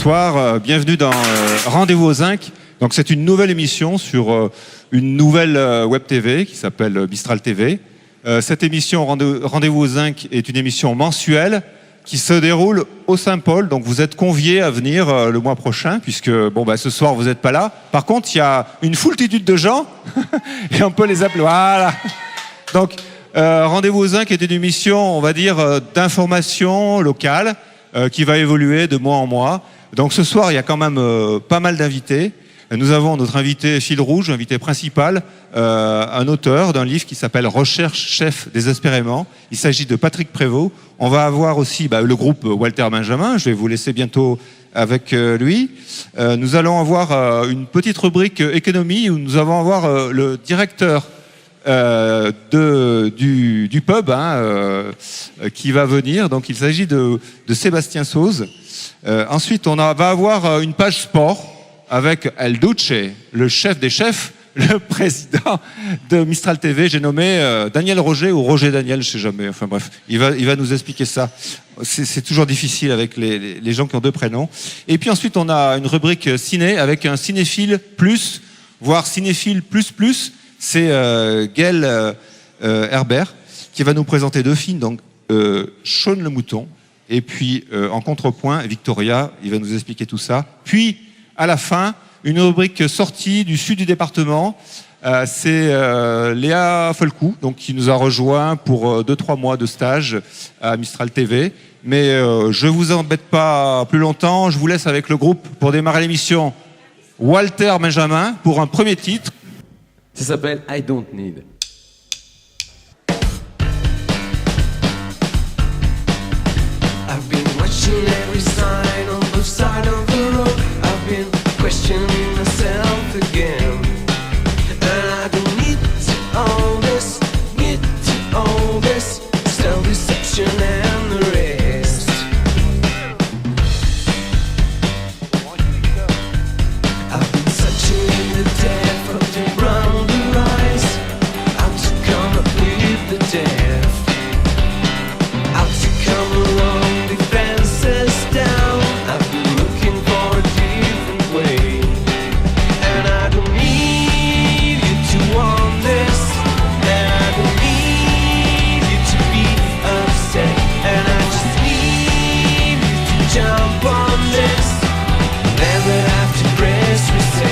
bonsoir, bienvenue dans Rendez-vous au Zinc. Donc c'est une nouvelle émission sur une nouvelle web TV qui s'appelle Mistral TV. Cette émission Rendez-vous au Zinc est une émission mensuelle qui se déroule au Saint-Paul. Donc vous êtes conviés à venir le mois prochain puisque ce soir vous n'êtes pas là. Par contre il y a une foultitude de gens et on peut les appeler. Voilà. Donc Rendez-vous au Zinc est une émission, on va dire, d'information locale qui va évoluer de mois en mois. Donc ce soir, il y a quand même pas mal d'invités. Nous avons notre invité fil rouge, invité principal, un auteur d'un livre qui s'appelle Recherche chef désespérément. Il s'agit de Patrick Prévost. On va avoir aussi le groupe Walter Benjamin. Je vais vous laisser bientôt avec lui. Nous allons avoir une petite rubrique économie où nous allons avoir le directeur du pub qui va venir. Donc il s'agit de Sébastien Sauze. Ensuite on va avoir une page sport avec El Duce, le chef des chefs, le président de Mistral TV. J'ai nommé Daniel Roger ou Roger Daniel, je sais jamais, enfin bref, il va nous expliquer ça. C'est toujours difficile avec les gens qui ont deux prénoms. Et puis ensuite on a une rubrique ciné avec un cinéphile plus, voire cinéphile plus. C'est Gaël Herbert qui va nous présenter deux films, donc Shaun le Mouton, et puis en contrepoint, Victoria, il va nous expliquer tout ça. Puis, à la fin, une rubrique sortie du sud du département, c'est Léa Folcou, donc, qui nous a rejoint pour 2-3 mois de stage à Mistral TV. Mais je ne vous embête pas plus longtemps, je vous laisse avec le groupe pour démarrer l'émission. Walter Benjamin pour un premier titre. Ça s'appelle I Don't Need. I've been watching every sign on both sides of the road. I've been questioning myself again. And I don't need to own this, self-deception and the rest. I've been searching in the depth of the brown blue eyes, out to come up with the death, out to come along the fences down. I've been looking for a different way, and I don't need you to want this, and I don't need you to be upset, and I just need you to jump on this, never have to press reset.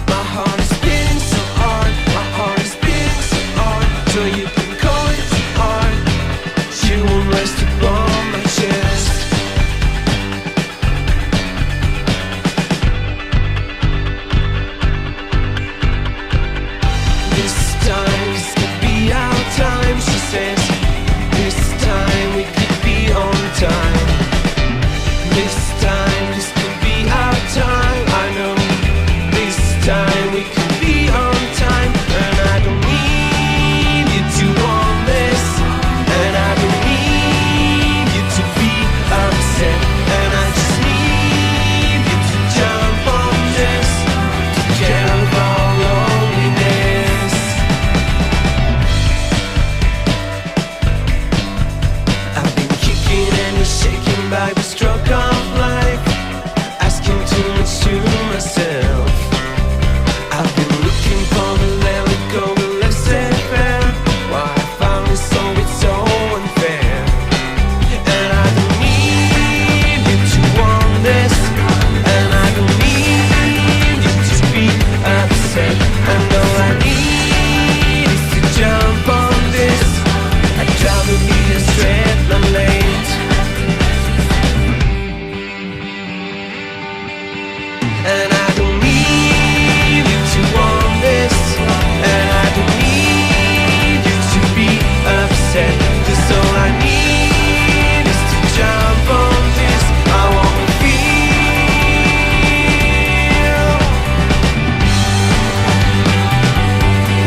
My heart is beating so hard, my heart is beating so hard, so you can call it hard. You won't rest upon my chest. This time, this could be our time, she says. This time we could be on time. This time, this could be our time, I know. This time we could be on time, and I don't need you to want this, and I don't need you to be upset, and I just need you to jump on this, to care of our loneliness. I've been kicking and shaking by the stroke of life, asking too much to myself. I've been looking for the let it go, the laissez-faire. Why I found it so it's so unfair, and I don't need you to want this, and I don't need you to be upset, and all I need is to jump on this. I'd rather be a straight than late, and I don't need you to want this, and I don't need you to be upset, 'cause all I need is to jump on this. I wanna feel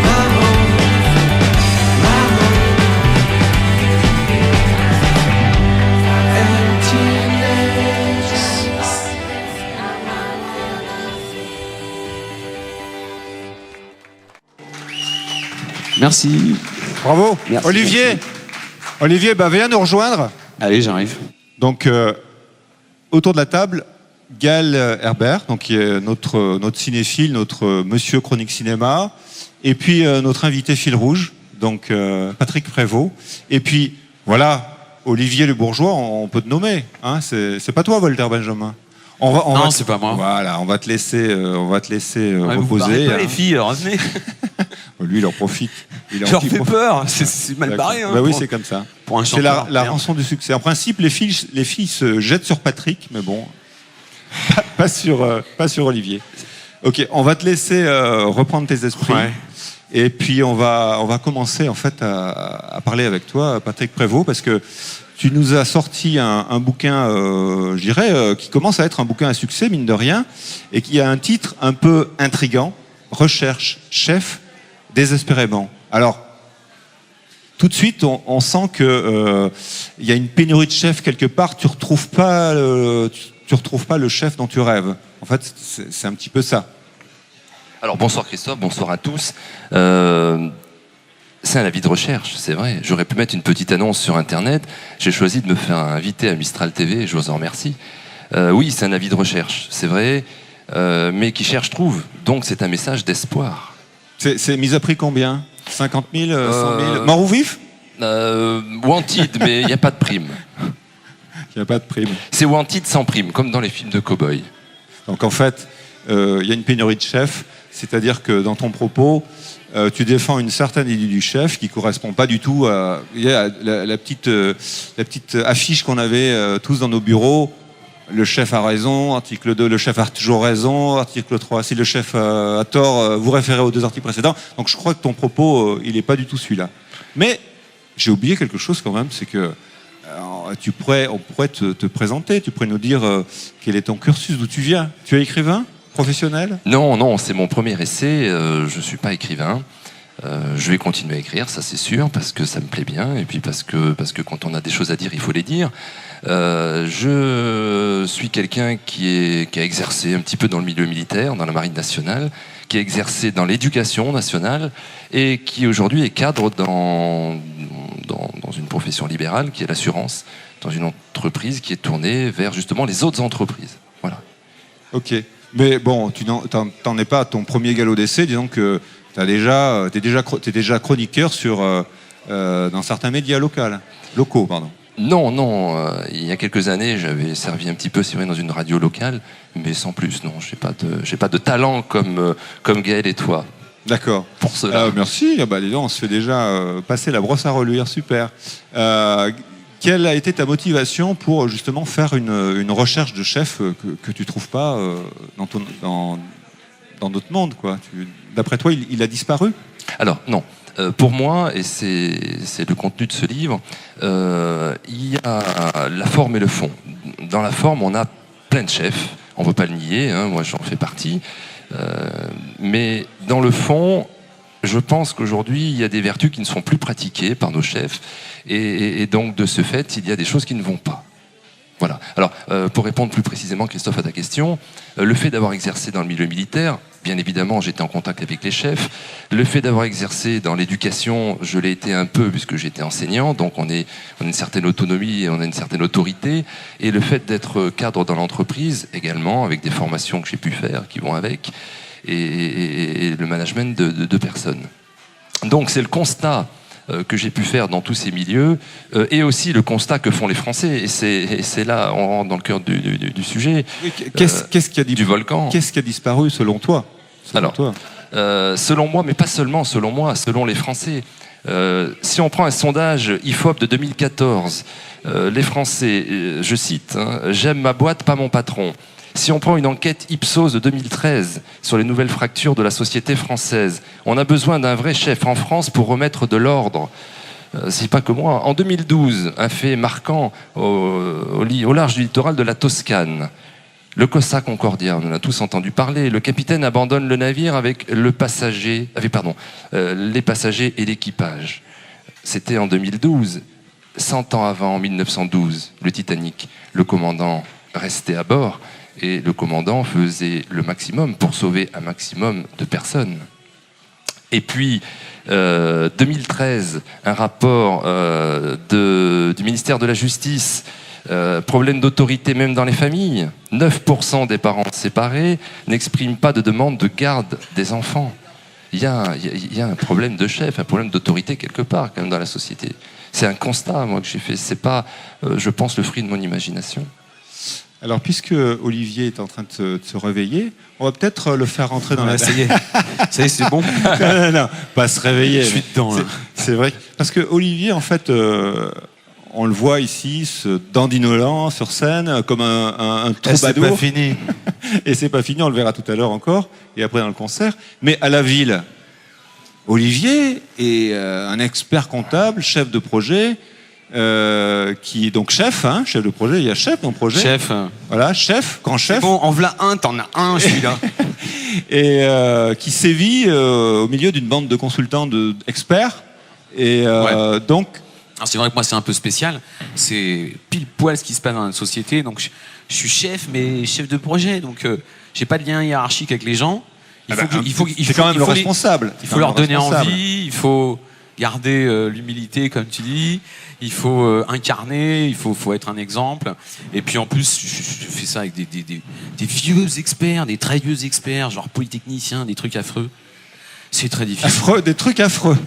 my home, emptiness. Merci. Bravo. Merci, Olivier. merci. Olivier, viens nous rejoindre. Allez, j'arrive. Donc, autour de la table, Gaël Herbert, donc, qui est notre cinéphile, notre monsieur chronique cinéma, et puis notre invité fil rouge, donc Patrick Prévost. Et puis, voilà, Olivier le Bourgeois, on peut te nommer. Hein, c'est pas toi, Voltaire Benjamin. Non, c'est pas moi. Voilà, on va te laisser Ouais, vous reposer. parlez pas, hein. les filles, revenez. Lui, il en profite. Je leur fais peur, c'est mal D'accord. barré. Hein, oui, pour- c'est comme ça. pour un C'est la chanteur. Merde. rançon du succès. En principe, les filles se jettent sur Patrick, mais bon, pas sur Olivier. Ok, on va te laisser reprendre tes esprits. Ouais. Et puis on va commencer en fait à parler avec toi, Patrick Prévost, parce que tu nous as sorti un bouquin, je dirais, qui commence à être un bouquin à succès, mine de rien, et qui a un titre un peu intriguant, Recherche chef désespérément. Alors, tout de suite, on sent que il y a une pénurie de chefs quelque part. Tu retrouves pas le chef dont tu rêves. En fait, c'est un petit peu ça. Alors bonsoir Christophe, bonsoir à tous. C'est un avis de recherche, c'est vrai. J'aurais pu mettre une petite annonce sur Internet. J'ai choisi de me faire inviter à Mistral TV, je vous en remercie. Oui, c'est un avis de recherche, c'est vrai. Mais qui cherche trouve. Donc c'est un message d'espoir. C'est mis à prix combien 50 000, 100 000 Mort ou vif? Wanted, mais il n'y a pas de prime. Il n'y a pas de prime. C'est Wanted sans prime, comme dans les films de cow-boy. Donc en fait, il y a une pénurie de chefs. C'est-à-dire que dans ton propos, tu défends une certaine idée du chef qui correspond pas du tout à la petite affiche qu'on avait tous dans nos bureaux. Le chef a raison, article 2, le chef a toujours raison, article 3, si le chef a tort, vous référez aux 2 articles précédents. Donc je crois que ton propos, il n'est pas du tout celui-là. Mais j'ai oublié quelque chose quand même, c'est que on pourrait te présenter, tu pourrais nous dire quel est ton cursus, d'où tu viens. Tu es écrivain professionnel? Non, c'est mon premier essai. Je ne suis pas écrivain. Je vais continuer à écrire, ça c'est sûr, parce que ça me plaît bien, et puis parce que quand on a des choses à dire, il faut les dire. Je suis quelqu'un qui a exercé un petit peu dans le milieu militaire, dans la marine nationale, qui a exercé dans l'éducation nationale, et qui aujourd'hui est cadre dans une profession libérale, qui est l'assurance, dans une entreprise qui est tournée vers justement les autres entreprises. Voilà. Ok. Mais bon, tu t'en es pas à ton premier galop d'essai, disons que t'es déjà chroniqueur dans certains médias locaux. Non, il y a quelques années, j'avais servi un petit peu, c'est vrai, dans une radio locale, mais sans plus, non, j'ai pas de talent comme Gaël et toi. D'accord. Pour cela. Merci, dis donc, on se fait déjà passer la brosse à reluire, super. Quelle a été ta motivation pour justement faire une recherche de chef que tu trouves pas dans notre monde, quoi? D'après toi, il a disparu? Alors, non. Pour moi, et c'est le contenu de ce livre, il y a la forme et le fond. Dans la forme, on a plein de chefs, on ne peut pas le nier, hein, moi j'en fais partie. Mais dans le fond, je pense qu'aujourd'hui, il y a des vertus qui ne sont plus pratiquées par nos chefs, et donc de ce fait, il y a des choses qui ne vont pas. Voilà. Alors, pour répondre plus précisément, Christophe, à ta question, le fait d'avoir exercé dans le milieu militaire, bien évidemment, j'étais en contact avec les chefs. Le fait d'avoir exercé dans l'éducation, je l'ai été un peu puisque j'étais enseignant, donc on a une certaine autonomie et on a une certaine autorité. Et le fait d'être cadre dans l'entreprise, également, avec des formations que j'ai pu faire, qui vont avec, et le management de personnes. Donc, c'est le constat que j'ai pu faire dans tous ces milieux, et aussi le constat que font les Français, et c'est là, on rentre dans le cœur du sujet, Oui, qu'est-ce qui a du volcan. Qu'est-ce qui a disparu selon toi? Selon moi, mais pas seulement selon moi, selon les Français. Si on prend un sondage IFOP de 2014, les Français, je cite, hein, j'aime ma boîte, pas mon patron. Si on prend une enquête Ipsos de 2013 sur les nouvelles fractures de la société française, on a besoin d'un vrai chef en France pour remettre de l'ordre. C'est pas que moi. En 2012, un fait marquant au large du littoral de la Toscane. Le Costa Concordia, on en a tous entendu parler. Le capitaine abandonne le navire avec les passagers et l'équipage. C'était en 2012. 100 ans avant, en 1912, le Titanic. Le commandant restait à bord. Et le commandant faisait le maximum pour sauver un maximum de personnes. Et puis, 2013, un rapport du ministère de la Justice, problème d'autorité même dans les familles. 9% des parents séparés n'expriment pas de demande de garde des enfants. Il y a un problème de chef, un problème d'autorité quelque part quand même dans la société. C'est un constat, moi, que j'ai fait. C'est pas, je pense, le fruit de mon imagination. Alors, puisque Olivier est en train de se réveiller, on va peut-être le faire rentrer dans la... Ça y est, c'est bon. non, pas se réveiller. Je suis dedans, là. C'est vrai. Parce que Olivier, en fait, on le voit ici, se dandinolant sur scène, comme un troubadour. C'est pas fini. Et c'est pas fini, on le verra tout à l'heure encore, et après dans le concert. Mais à la ville, Olivier est un expert comptable, chef de projet, qui est donc chef de projet. Il y a chef dans le projet. Chef. Voilà, chef, grand chef. Bon, en voilà un, t'en as un, celui-là. Et qui sévit au milieu d'une bande de consultants, d'experts. Et donc... Alors, c'est vrai que moi, c'est un peu spécial. C'est pile poil ce qui se passe dans la société. Donc, je suis chef, mais chef de projet. Donc, j'ai pas de lien hiérarchique avec les gens. C'est quand même le responsable. Il faut leur donner envie. Il faut garder l'humilité, comme tu dis. Il faut incarner. Il faut être un exemple. Et puis, en plus, je fais ça avec des vieux experts, des très vieux experts, genre polytechniciens, des trucs affreux. C'est très difficile. Affreux, des trucs affreux.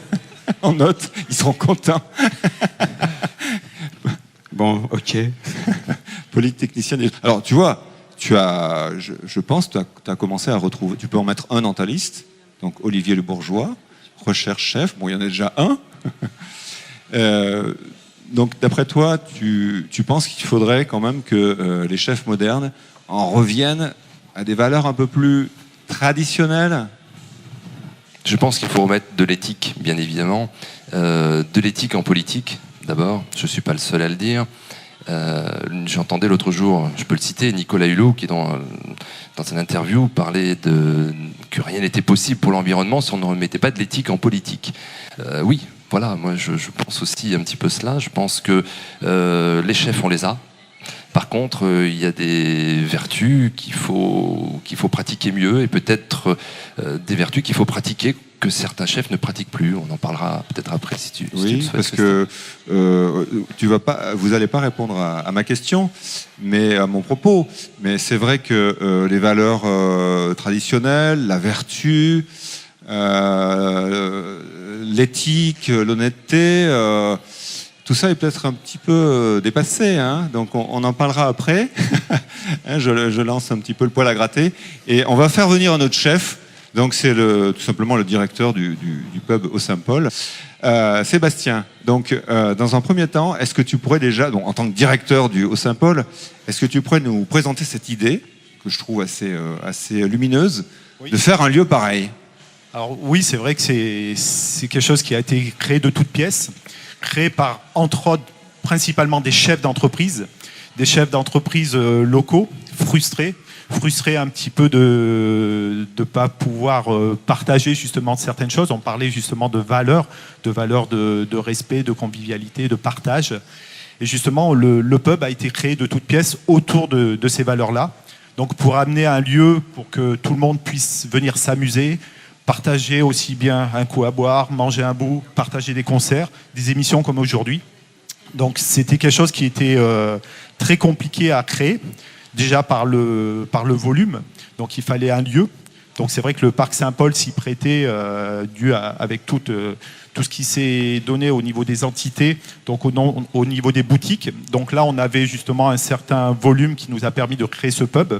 En note, ils seront contents. Bon, ok. Polytechnicien. Alors, tu vois, je pense que tu as commencé à retrouver. Tu peux en mettre un dans ta liste. Donc, Olivier Le Bourgeois, recherche chef. Bon, il y en a déjà un. Donc, d'après toi, tu penses qu'il faudrait quand même que les chefs modernes en reviennent à des valeurs un peu plus traditionnelles? Je pense qu'il faut remettre de l'éthique, bien évidemment. De l'éthique en politique, d'abord. Je ne suis pas le seul à le dire. J'entendais l'autre jour, je peux le citer, Nicolas Hulot, qui dans une interview parlait que rien n'était possible pour l'environnement si on ne remettait pas de l'éthique en politique. Oui, voilà, moi je pense aussi un petit peu cela. Je pense que les chefs, on les a. Par contre, il y a des vertus qu'il faut pratiquer mieux et peut-être des vertus qu'il faut pratiquer que certains chefs ne pratiquent plus. On en parlera peut-être après si tu oui, souhaites, parce que vous n'allez pas répondre à ma question, mais à mon propos. Mais c'est vrai que les valeurs traditionnelles, la vertu, l'éthique, l'honnêteté... tout ça est peut-être un petit peu dépassé, donc on en parlera après. Je lance un petit peu le poil à gratter. Et on va faire venir un autre chef. Donc c'est tout simplement le directeur du pub au Saint-Paul, Sébastien. Donc dans un premier temps, est-ce que tu pourrais déjà, donc, en tant que directeur au Saint-Paul, est-ce que tu pourrais nous présenter cette idée, que je trouve assez lumineuse, oui, de faire un lieu pareil? Alors oui, c'est vrai que c'est quelque chose qui a été créé de toutes pièces, créé par, entre autres, principalement des chefs d'entreprise locaux, frustrés un petit peu de ne pas pouvoir partager justement certaines choses. On parlait justement de valeurs de respect, de convivialité, de partage. Et justement, le pub a été créé de toutes pièces autour de ces valeurs-là. Donc pour amener un lieu pour que tout le monde puisse venir s'amuser, partager aussi bien un coup à boire, manger un bout, partager des concerts, des émissions comme aujourd'hui. Donc c'était quelque chose qui était très compliqué à créer, déjà par le volume. Donc il fallait un lieu. Donc c'est vrai que le Parc Saint-Paul s'y prêtait avec tout ce qui s'est donné au niveau des entités, donc au niveau des boutiques. Donc là on avait justement un certain volume qui nous a permis de créer ce pub,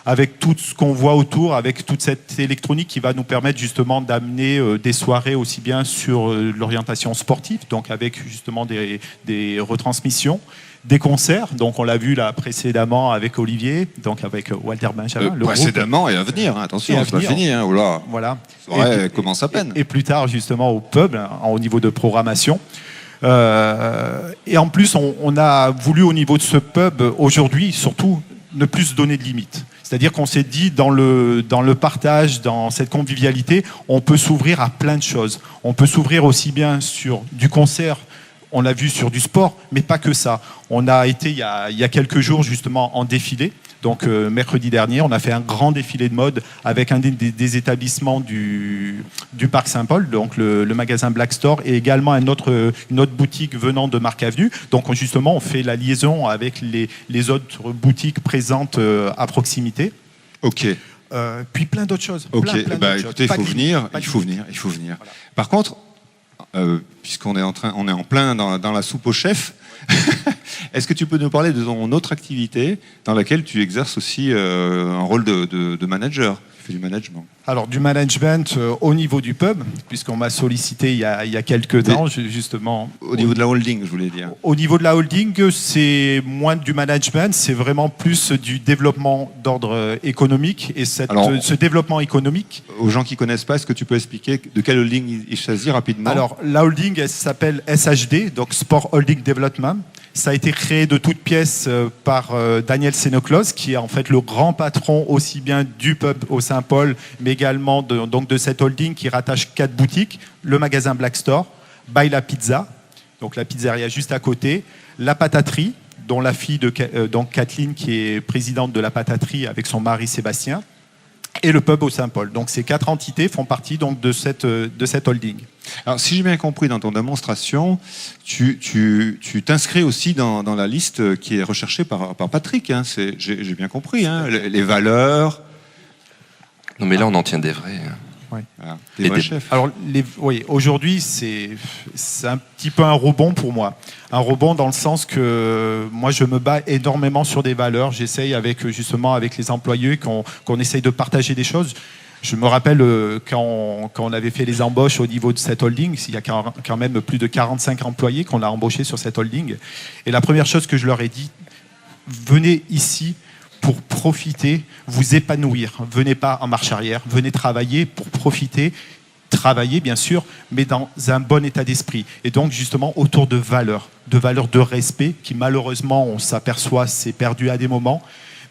avec tout ce qu'on voit autour, avec toute cette électronique qui va nous permettre justement d'amener des soirées aussi bien sur l'orientation sportive, donc avec justement des retransmissions, des concerts, donc on l'a vu là précédemment avec Olivier, donc avec Walter Benjamin. Précédemment groupe. Et à venir, attention, c'est pas fini. Oula. Voilà. Ça commence à peine. Et plus tard justement au pub, au niveau de programmation. Et en plus, on a voulu au niveau de ce pub aujourd'hui, surtout, ne plus se donner de limites. C'est-à-dire qu'on s'est dit, dans le partage, dans cette convivialité, on peut s'ouvrir à plein de choses. On peut s'ouvrir aussi bien sur du concert on l'a vu sur du sport, mais pas que ça. On a été il y a quelques jours justement en défilé. Donc mercredi dernier, on a fait un grand défilé de mode avec un des établissements du Parc Saint-Paul, donc le magasin Black Store, et également une autre boutique venant de Marc Avenue. Donc justement, on fait la liaison avec les autres boutiques présentes à proximité. Ok. Puis plein d'autres choses. Ok. Plein Bah, d'autres écoutez, il choses. faut Pas de venir. limite, pas Il de faut limite. venir. Il faut venir. Voilà. Par contre, puisqu'on est on est en plein dans la soupe au chef. Est-ce que tu peux nous parler de ton autre activité dans laquelle tu exerces aussi un rôle de manager? Tu fais du management. Alors du management au niveau du pub, puisqu'on m'a sollicité il y a quelques temps, justement. Au niveau de la holding, je voulais dire. Au niveau de la holding, c'est moins du management, c'est vraiment plus du développement d'ordre économique. Et ce développement économique... Aux gens qui ne connaissent pas, est-ce que tu peux expliquer de quelle holding il s'agit rapidement? Alors, la holding, elle s'appelle SHD, donc Sport Holding Development. Ça a été créé de toutes pièces par Daniel Sénoclos, qui est en fait le grand patron aussi bien du pub au Saint-Paul, mais également de cette holding qui rattache 4 boutiques, le magasin Black Store, By la Pizza, donc la pizzeria juste à côté, la pataterie, dont la fille donc Kathleen, qui est présidente de la pataterie avec son mari Sébastien, et le pub au Saint-Paul. Donc ces 4 entités font partie donc de cette holding. Alors, si j'ai bien compris dans ton démonstration, tu t'inscris aussi dans la liste qui est recherchée par Patrick. Hein. J'ai bien compris. Hein. Les valeurs. Non, mais là, on en tient des vrais. Voilà, des vrais chefs. Alors, oui, aujourd'hui, c'est un petit peu un rebond pour moi. Un rebond dans le sens que moi, je me bats énormément sur des valeurs. J'essaye justement avec les employés qu'on essaye de partager des choses. Je me rappelle quand on avait fait les embauches au niveau de cette holding, il y a quand même plus de 45 employés qu'on a embauchés sur cette holding. Et la première chose que je leur ai dit, venez ici pour profiter, vous épanouir. Venez pas en marche arrière, venez travailler pour profiter, travailler bien sûr, mais dans un bon état d'esprit. Et donc justement autour de valeurs de respect, qui malheureusement on s'aperçoit c'est perdu à des moments.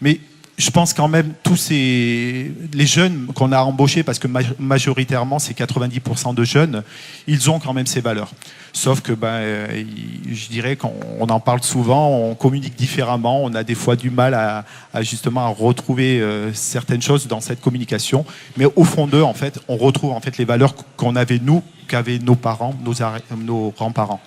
Mais je pense quand même les jeunes qu'on a embauchés, parce que majoritairement c'est 90% de jeunes, ils ont quand même ces valeurs. Sauf que je dirais qu'on en parle souvent, on communique différemment, on a des fois du mal à justement à retrouver certaines choses dans cette communication. Mais au fond d'eux, en fait, on retrouve en fait les valeurs qu'on avait nous, qu'avaient nos parents, nos grands-parents.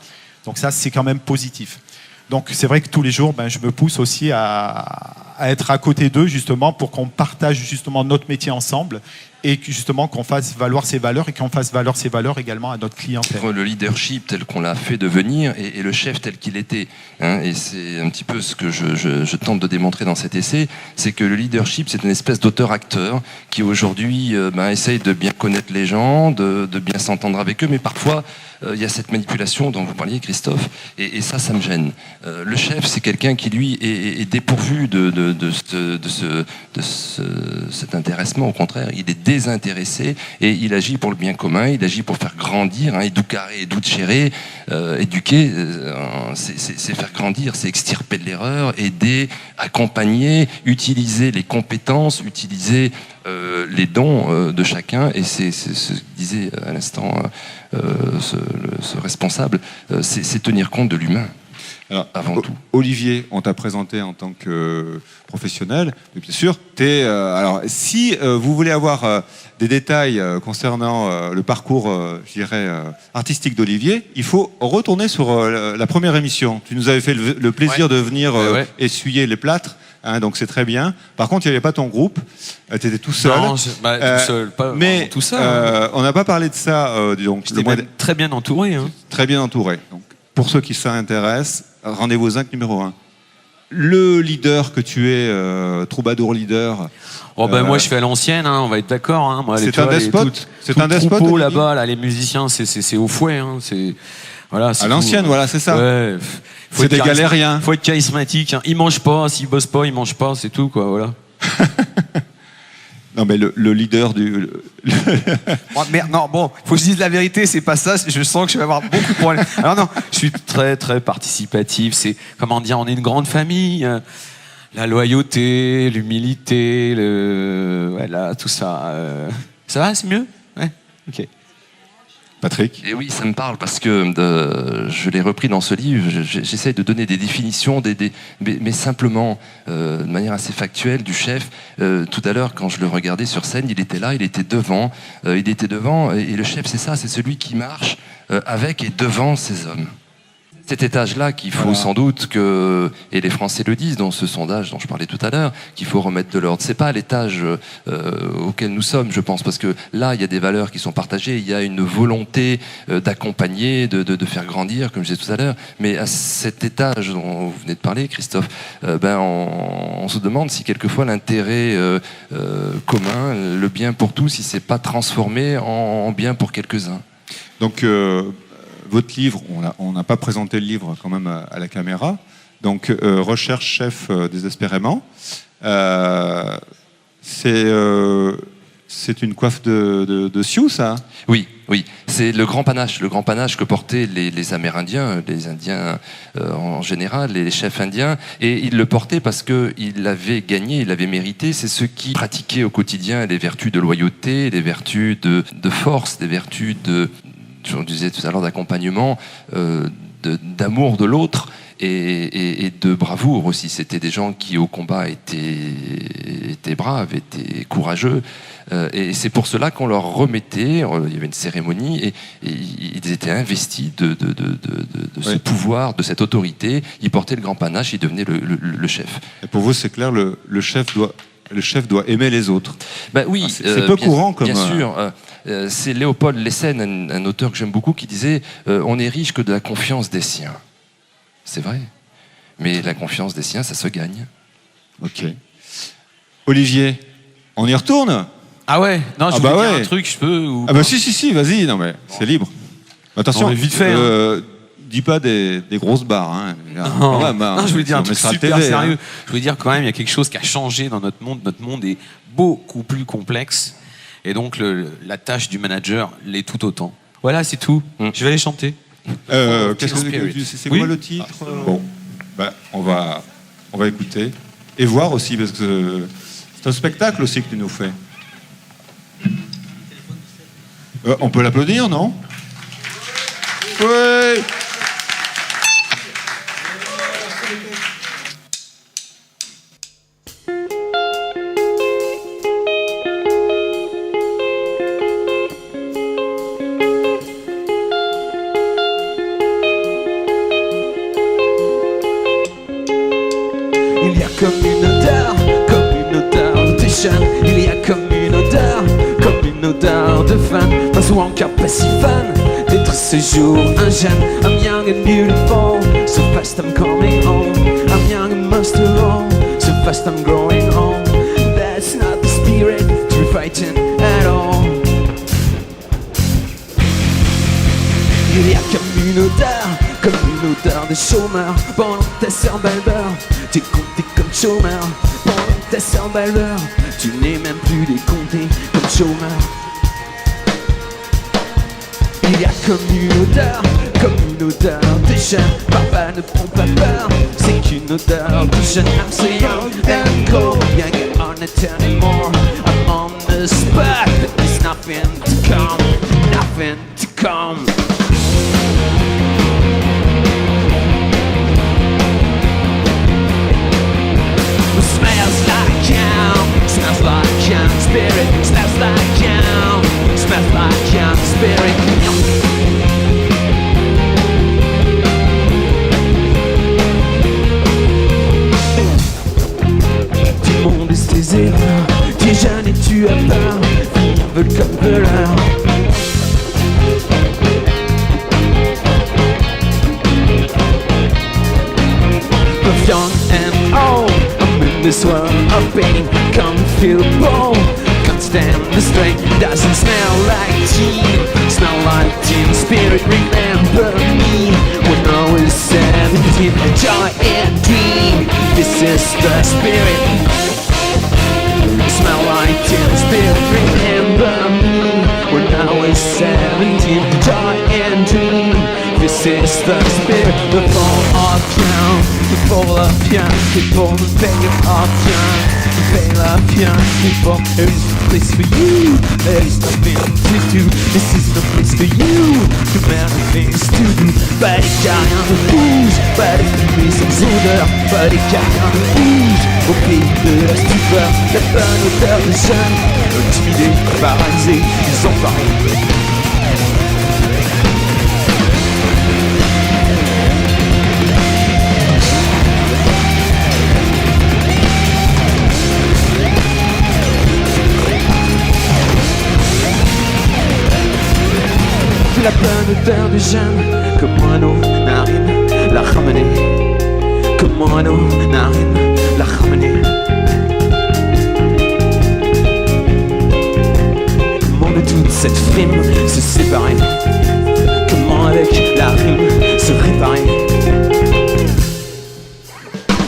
Donc ça, c'est quand même positif. Donc c'est vrai que tous les jours, je me pousse aussi à être à côté d'eux justement pour qu'on partage justement notre métier ensemble et justement qu'on fasse valoir ces valeurs et qu'on fasse valoir ces valeurs également à notre clientèle. Le leadership tel qu'on l'a fait devenir et le chef tel qu'il était. Hein, et c'est un petit peu ce que je tente de démontrer dans cet essai, c'est que le leadership, c'est une espèce d'auteur-acteur qui aujourd'hui essaye de bien connaître les gens, de bien s'entendre avec eux, mais parfois il y a cette manipulation dont vous parliez, Christophe, et ça me gêne. Le chef, c'est quelqu'un qui, lui, est dépourvu de cet intéressement. Au contraire, il est désintéressé et il agit pour le bien commun, il agit pour faire grandir, educare, educere, éduquer, c'est faire grandir, c'est extirper de l'erreur, aider, accompagner, utiliser les compétences, utiliser les dons de chacun, et c'est ce que disait à l'instant ce responsable, c'est tenir compte de l'humain. Alors, avant tout. Olivier, on t'a présenté en tant que professionnel, mais bien sûr, alors si vous voulez avoir des détails concernant le parcours, je dirais, artistique d'Olivier, il faut retourner sur la première émission. Tu nous avais fait le plaisir de venir essuyer les plâtres. Hein, donc c'est très bien. Par contre, il n'y avait pas ton groupe. Tu étais tout seul. Non, tout seul, pas mais tout seul. on n'a pas parlé de ça. Donc, j'étais même très bien entouré. Hein. Très bien entouré. Donc, pour ceux qui s'intéressent, rendez-vous au zinc numéro 1. Le leader que tu es, troubadour leader. Moi, je fais à l'ancienne. Hein, on va être d'accord. Hein. C'est un despote. C'est un despote. Là-bas, là, les musiciens, c'est au fouet. Hein. Voilà, à l'ancienne, voilà, c'est ça. Ouais. C'est des galériens. Faut être charismatique. Hein. Ils mangent pas. S'ils bossent pas, ils mangent pas. C'est tout, quoi. Voilà. Non, mais le leader du. Faut que je dise la vérité, c'est pas ça. Je sens que je vais avoir beaucoup de problèmes. Alors non, je suis très très participatif. C'est comment dire, on est une grande famille. La loyauté, l'humilité, voilà, tout ça. Ça va, c'est mieux. Ouais. Ok. Patrick? Et oui, ça me parle parce que je l'ai repris dans ce livre. J'essaye de donner des définitions, mais simplement, de manière assez factuelle, du chef. Tout à l'heure, quand je le regardais sur scène, il était là, il était devant. Et le chef, c'est ça, c'est celui qui marche avec et devant ses hommes. Cet étage-là qu'il faut sans doute et les Français le disent dans ce sondage dont je parlais tout à l'heure, qu'il faut remettre de l'ordre. C'est pas l'étage auquel nous sommes, je pense, parce que là, il y a des valeurs qui sont partagées, il y a une volonté d'accompagner, de faire grandir, comme je disais tout à l'heure. Mais à cet étage dont vous venez de parler, Christophe, on se demande si quelquefois l'intérêt commun, le bien pour tous, il s'est pas transformé en bien pour quelques-uns. Donc, votre livre, on n'a pas présenté le livre quand même à la caméra. Donc, Recherche chef désespérément. C'est une coiffe de Sioux, ça? Oui. C'est le grand panache que portaient les Amérindiens, les Indiens en général, les chefs indiens. Et ils le portaient parce qu'ils l'avaient gagné, ils l'avaient mérité. C'est ceux qui pratiquaient au quotidien les vertus de loyauté, les vertus de force, des vertus je vous disais tout à l'heure, d'accompagnement, d'amour de l'autre et de bravoure aussi. C'était des gens qui au combat étaient braves, étaient courageux. Et c'est pour cela qu'on leur remettait, il y avait une cérémonie, et ils étaient investis de ce pouvoir, de cette autorité. Ils portaient le grand panache, ils devenaient le chef. Et pour vous, c'est clair, le chef doit aimer les autres. Ben oui, c'est peu courant comme. Bien sûr. C'est Léopold Lessène, un auteur que j'aime beaucoup, qui disait on n'est riche que de la confiance des siens. C'est vrai. Mais la confiance des siens, ça se gagne. Ok. Olivier, on y retourne? Ah ouais? Non, je bah voulais dire ouais. un truc, je peux ou... Ah bah si, vas-y, non mais c'est libre. Attention, On est vite fait, dis pas des grosses barres. Hein. Non, non, je voulais dire un truc sur la super TV, sérieux. hein. Je voulais dire quand même, il y a quelque chose qui a changé dans notre monde. Notre monde est beaucoup plus complexe. Et donc, la tâche du manager l'est tout autant. Voilà, c'est tout. Je vais aller chanter. C'est quoi le titre? Bon, bah, on va écouter et voir aussi, parce que c'est un spectacle aussi que tu nous fais. On peut l'applaudir, non? Oui. Il y a comme une odeur de jeunes. Il y a comme une odeur de fan. Pas ou encore pas si fan d'être ce jour un jeune. I'm young and beautiful, so fast I'm coming home. I'm young and most of all, so fast I'm growing old. That's not the spirit to be frightened at all. Il y a comme une odeur de chômeur. Pendant que ta sœur balbeur, t'es compté comme chômeur. Pendant que ta sœur balbeur, tu n'es même plus décompté comme chômeur. Il y a comme une odeur de jeune. Papa ne prend pas peur, c'est qu'une odeur de jeune. I'm so young and cold, young on it anymore. I'm on the spot, but there's nothing to come, nothing to come. Smells like young spirit. Smells like young spirit. Tout le monde est ses erreurs. Tu es jeune et tu as peur. Finir veulent comme voleur. Both young and old, I'm in this world of pain. Can't feel bold, can't stand the strain. Doesn't smell like teen, smell like teen spirit. Remember me when I was 17. Joy and dream, this is the spirit. Smell like teen spirit. Remember me when I was 17. Joy and dream, this is the spirit. The fall of young, the fall of young, the fall of young. Hey, love young people, there is no place for you. There is nothing to do, this is no place for you. Too many things to do, pas les carrières de bouge, pas les fumées sans odeur, pas les carrières de bouge. Au pays de la stupeur, la bonne odeur de jeunes, intimidés, paralysés, ils ont parlé. La bonne odeur du jeune, comme moineau, narine, la ramener. Comme moineau, narine, la ramener. Comment de toute cette frime se séparer? Comment avec la rime se réparer?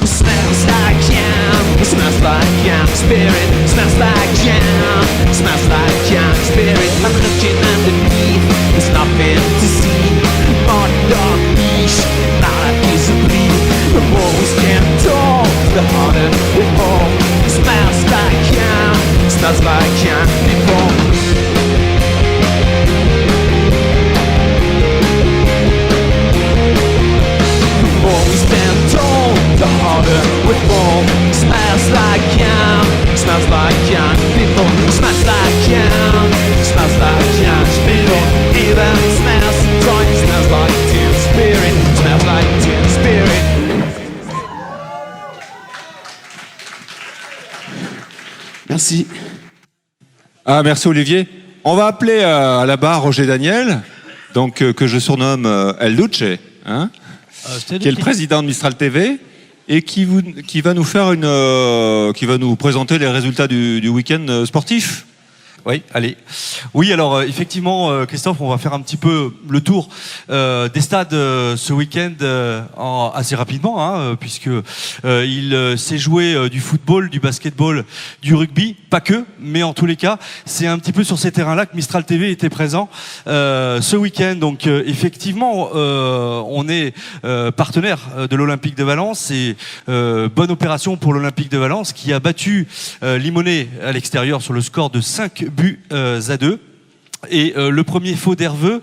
Smells like yam, smells like yam, spirit. Smells like yam, smells like yam, spirit. I'm looking underneath. There's nothing to see. More dark niche, not like it's a bleed. The more we stand tall, the harder we fall. Smells like yam, smells like yam before. The more we stand tall, the harder we fall. Smells like yam, smells like yam before. Smells like yam, smells like yam before. Even smells sometimes smells like teen spirit, smells like teen spirit. Merci. Ah, merci Olivier. On va appeler à la barre Roger Daniel, donc que je surnomme El Duce, hein, qui est le président de Mistral TV et qui va nous faire qui va nous présenter les résultats du week-end sportif. Oui, allez. Oui, alors effectivement, Christophe, on va faire un petit peu le tour des stades ce week-end assez rapidement, hein, puisque il s'est joué du football, du basketball, du rugby, pas que, mais en tous les cas, c'est un petit peu sur ces terrains-là que Mistral TV était présent ce week-end. Donc effectivement, on est partenaire de l'Olympique de Valence et bonne opération pour l'Olympique de Valence qui a battu Limonest à l'extérieur sur le score de 5 buts à 2. Et le premier faux d'Hervaux,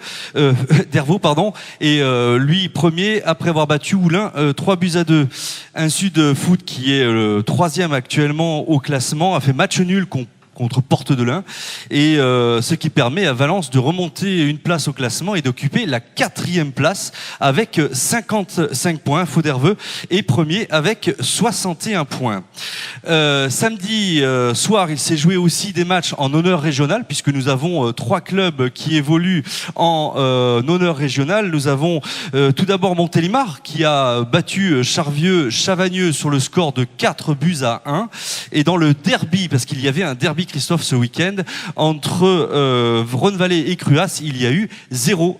et lui premier après avoir battu Oulin 3 buts à 2. Un Sud Foot qui est le 3e actuellement au classement a fait match nul contre Porte de l'Ain, et ce qui permet à Valence de remonter une place au classement et d'occuper la 4e place avec 55 points. Fauderveux est premier avec 61 points. Samedi soir, il s'est joué aussi des matchs en honneur régional, puisque nous avons 3 clubs qui évoluent en honneur régional. Nous avons tout d'abord Montélimar qui a battu Chavagneux sur le score de 4 buts à 1, et dans le derby, parce qu'il y avait un derby, Christophe, ce week-end, entre Rhône-Vallée et Cruas, il y a eu 0-0.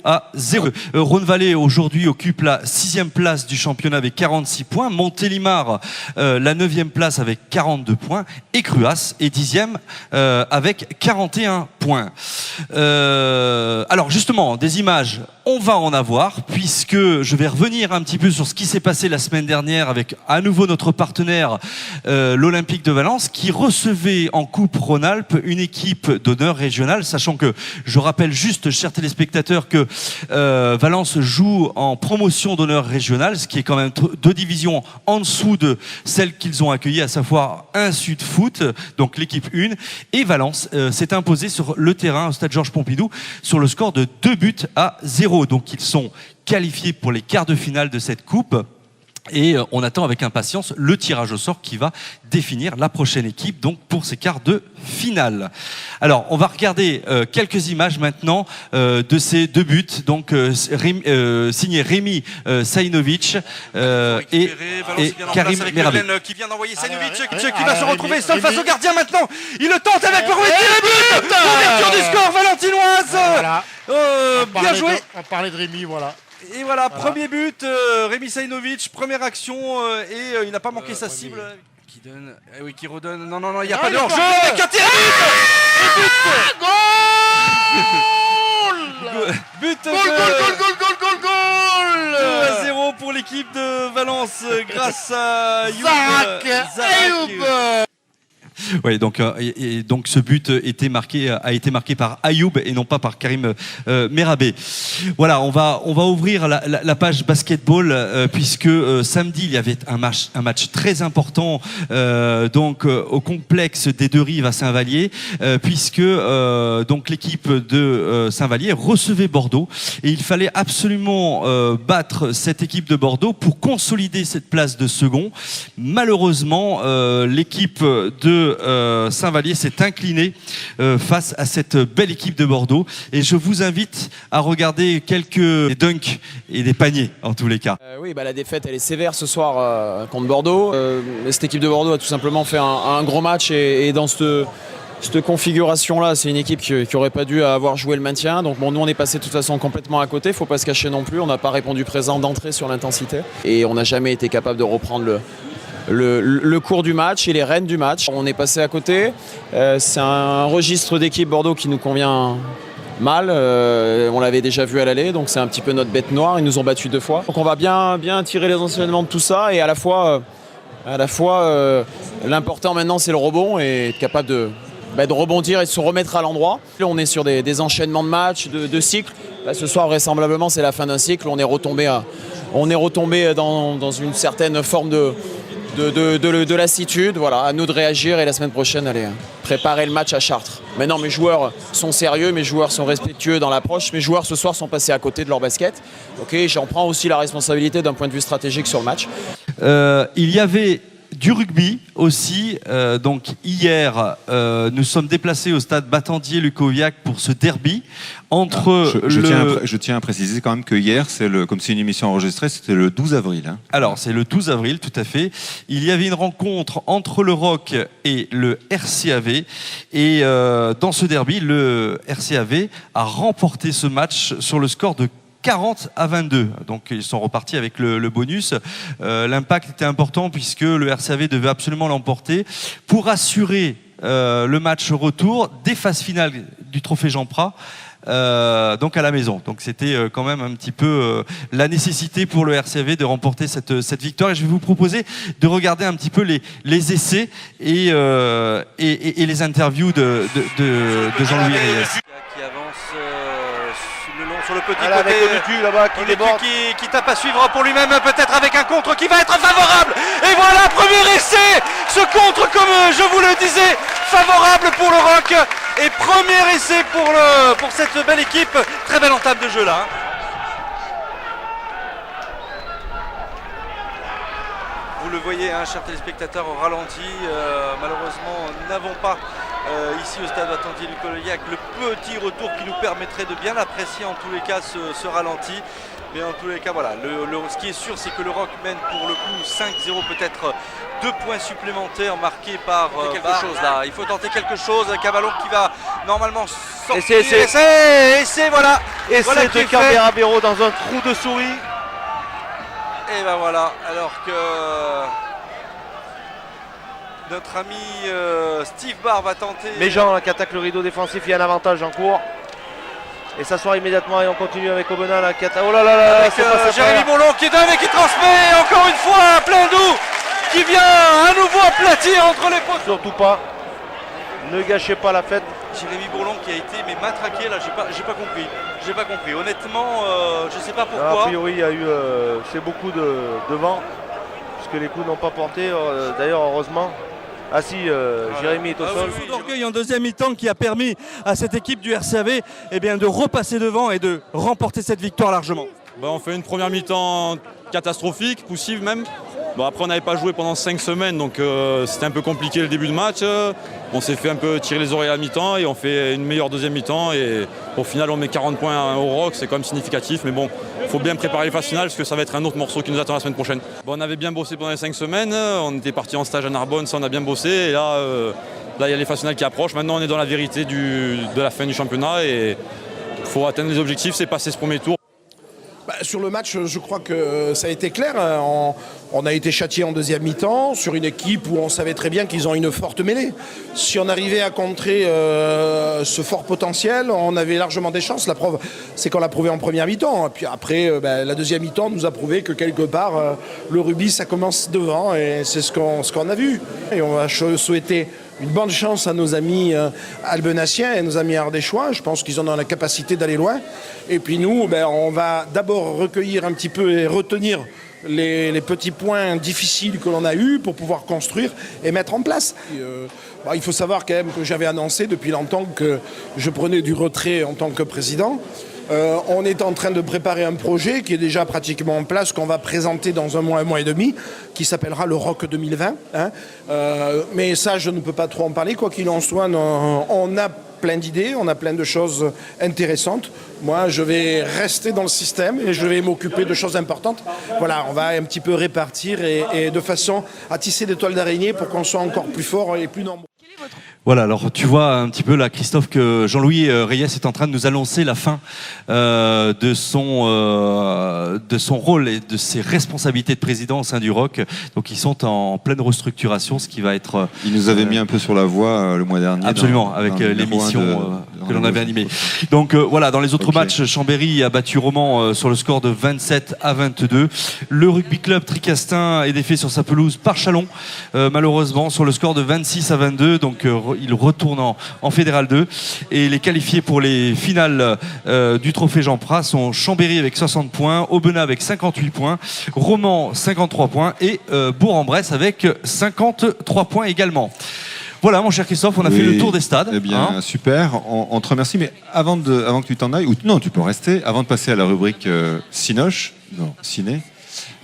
Rhône-Vallée aujourd'hui occupe la 6e place du championnat avec 46 points, Montélimar la 9e place avec 42 points, et Cruas est 10e avec 41 points. Alors justement, des images, on va en avoir, puisque je vais revenir un petit peu sur ce qui s'est passé la semaine dernière avec à nouveau notre partenaire l'Olympique de Valence, qui recevait en Coupe Rhône-Alpes une équipe d'honneur régionale, sachant que, je rappelle juste, chers téléspectateurs, que Valence joue en promotion d'honneur régionale, ce qui est quand même 2 divisions en dessous de celles qu'ils ont accueillies, à savoir un Sud Foot, donc l'équipe 1, et Valence s'est imposé sur le terrain au stade Georges Pompidou sur le score de 2 buts à 0. Donc ils sont qualifiés pour les quarts de finale de cette coupe. Et on attend avec impatience le tirage au sort qui va définir la prochaine équipe, donc pour ces quarts de finale. Alors, on va regarder quelques images maintenant de ces 2 buts, donc signé Rémi Sajnovic et Karim Merabé. Qui vient d'envoyer Sajnovic, qui va se retrouver seul face au gardien maintenant. Il le tente avec le but. Ouverture du score valentinoise. Voilà. Bien joué. On parlait de Rémi, voilà. Et voilà, premier but, Rémi Sajnovic, première action, et il n'a pas manqué sa cible. Qui donne, oui, qui redonne. Non, il n'y a pas de hors-jeu. Avec un tir but. Goal 2-0 pour l'équipe de Valence grâce à Zach Ayoub. Ouais, donc, donc ce but a été marqué par Ayoub et non pas par Karim Merabé. Voilà, on va ouvrir la page basketball puisque samedi il y avait un match très important au complexe des Deux Rives à Saint-Vallier puisque donc l'équipe de Saint-Vallier recevait Bordeaux et il fallait absolument battre cette équipe de Bordeaux pour consolider cette place de second. Malheureusement, l'équipe de Saint-Vallier s'est inclinée face à cette belle équipe de Bordeaux et je vous invite à regarder quelques dunks et des paniers en tous les cas. Oui, la défaite elle est sévère ce soir contre Bordeaux. Cette équipe de Bordeaux a tout simplement fait un gros match et dans cette configuration-là, c'est une équipe qui n'aurait pas dû avoir joué le maintien. Donc bon, nous on est passé de toute façon complètement à côté, il ne faut pas se cacher non plus. On n'a pas répondu présent d'entrée sur l'intensité et on n'a jamais été capable de reprendre le cours du match et les rênes du match. On est passé à côté. C'est un registre d'équipe Bordeaux qui nous convient mal. On l'avait déjà vu à l'aller, donc c'est un petit peu notre bête noire. Ils nous ont battus 2 fois. Donc on va bien tirer les enseignements de tout ça et à la fois l'important maintenant c'est le rebond et être capable de rebondir et de se remettre à l'endroit. On est sur des enchaînements de matchs, de cycles. Ce soir, vraisemblablement, c'est la fin d'un cycle. On est retombé dans une certaine forme de lassitude. Voilà, à nous de réagir et la semaine prochaine, aller préparer le match à Chartres. Maintenant, mes joueurs sont sérieux, mes joueurs sont respectueux dans l'approche. Mes joueurs, ce soir, sont passés à côté de leur basket. J'en prends aussi la responsabilité d'un point de vue stratégique sur le match. Il y avait du rugby aussi. Donc hier, nous sommes déplacés au stade Battendier-Lucoviac pour ce derby entre je tiens à préciser quand même que hier, comme c'est une émission enregistrée, c'était le 12 avril. Hein. Alors, c'est le 12 avril, tout à fait. Il y avait une rencontre entre le ROC et le RCAV. Et dans ce derby, le RCAV a remporté ce match sur le score de 40-22. Donc ils sont repartis avec le bonus. L'impact était important puisque le RCAV devait absolument l'emporter pour assurer le match retour des phases finales du trophée Jean Prat. Donc à la maison. Donc c'était quand même un petit peu la nécessité pour le RCAV de remporter cette victoire. Et je vais vous proposer de regarder un petit peu les essais et les interviews de Jean-Louis Reyes. Qui avance le long sur le petit côté. Avec Onutu là-bas qui déborde. Qui tape à suivre pour lui-même, peut-être avec un contre qui va être favorable. Et voilà, premier essai. Ce contre, comme je vous le disais, favorable pour le ROC. Et premier essai pour cette belle équipe. Très belle entame de jeu là. Vous le voyez, chers téléspectateurs, au ralenti. Malheureusement, nous n'avons pas ici au stade Battendier-Lucoviac le petit retour qui nous permettrait de bien apprécier en tous les cas ce ralenti. Mais en tous les cas, voilà, ce qui est sûr, c'est que le ROC mène pour le coup 5-0, peut-être 2 points supplémentaires marqués par là. Il faut tenter quelque chose. Cavalon qui va normalement sortir. Essai, voilà. Essai de Caméra Béraud dans un trou de souris. Et ben voilà, alors que notre ami Steve Barr va tenter. Méjean qui attaque le rideau défensif, il y a un avantage en cours. Et ça sort immédiatement et on continue avec Aubenas là, qui attaque. Oh là là là, avec Jérémy Bourlon qui donne et qui transmet encore une fois plein d'eau qui vient à nouveau aplatir entre les potes. Surtout pas, ne gâchez pas la fête. Jérémy Bourlon qui a été matraqué là, j'ai pas compris. Honnêtement, je sais pas pourquoi. A priori, il y a eu c'est beaucoup de vent puisque les coups n'ont pas porté. D'ailleurs, heureusement. Ah si, Jérémy est au sol. Un coup d'orgueil en deuxième mi-temps qui a permis à cette équipe du RCAV de repasser devant et de remporter cette victoire largement. On fait une première mi-temps catastrophique, poussive même. Après on n'avait pas joué pendant 5 semaines donc c'était un peu compliqué le début de match. On s'est fait un peu tirer les oreilles à la mi-temps et on fait une meilleure deuxième mi-temps et au final on met 40 points au ROC, c'est quand même significatif mais bon, il faut bien préparer les phases finales parce que ça va être un autre morceau qui nous attend la semaine prochaine. On avait bien bossé pendant les 5 semaines, on était parti en stage à Narbonne, ça on a bien bossé et là il y a les phases finales qui approchent. Maintenant on est dans la vérité de la fin du championnat et il faut atteindre les objectifs, c'est passer ce premier tour. Sur le match, je crois que ça a été clair. On a été châtié en deuxième mi-temps sur une équipe où on savait très bien qu'ils ont une forte mêlée. Si on arrivait à contrer ce fort potentiel, on avait largement des chances. La preuve, c'est qu'on l'a prouvé en première mi-temps. Et puis après, la deuxième mi-temps nous a prouvé que quelque part, le rugby, ça commence devant et c'est ce qu'on a vu. Et on va souhaiter une bonne chance à nos amis albenaciens et nos amis ardéchois. Je pense qu'ils ont la capacité d'aller loin. Et puis nous, on va d'abord recueillir un petit peu et retenir les petits points difficiles que l'on a eus pour pouvoir construire et mettre en place. Il faut savoir quand même que j'avais annoncé depuis longtemps que je prenais du retrait en tant que président. On est en train de préparer un projet qui est déjà pratiquement en place, qu'on va présenter dans un mois et demi, qui s'appellera le ROC 2020. Mais ça, je ne peux pas trop en parler. Quoi qu'il en soit, on a plein d'idées, on a plein de choses intéressantes. Moi, je vais rester dans le système et je vais m'occuper de choses importantes. Voilà, on va un petit peu répartir et de façon à tisser des toiles d'araignée pour qu'on soit encore plus fort et plus nombreux. Voilà, alors tu vois un petit peu là, Christophe, que Jean-Louis Reyes est en train de nous annoncer la fin de son rôle et de ses responsabilités de président au sein du ROC. Donc ils sont en pleine restructuration, ce qui va être... Il nous avait mis un peu sur la voie le mois dernier. Absolument, avec l'émission que l'on avait animée. Donc voilà, dans les autres matchs, Chambéry a battu Romans sur le score de 27-22. Le rugby club Tricastin est défait sur sa pelouse par Chalon, malheureusement, sur le score de 26-22. Donc il retourne en Fédéral 2. Et les qualifiés pour les finales du trophée Jean Prat sont Chambéry avec 60 points, Aubenas avec 58 points, Romans 53 points et Bourg-en-Bresse avec 53 points également. Voilà, mon cher Christophe, on a fait le tour des stades. Eh bien, super, on te remercie. Mais avant que tu t'en ailles, ou non, tu peux rester, avant de passer à la rubrique Cinoche, non, Ciné,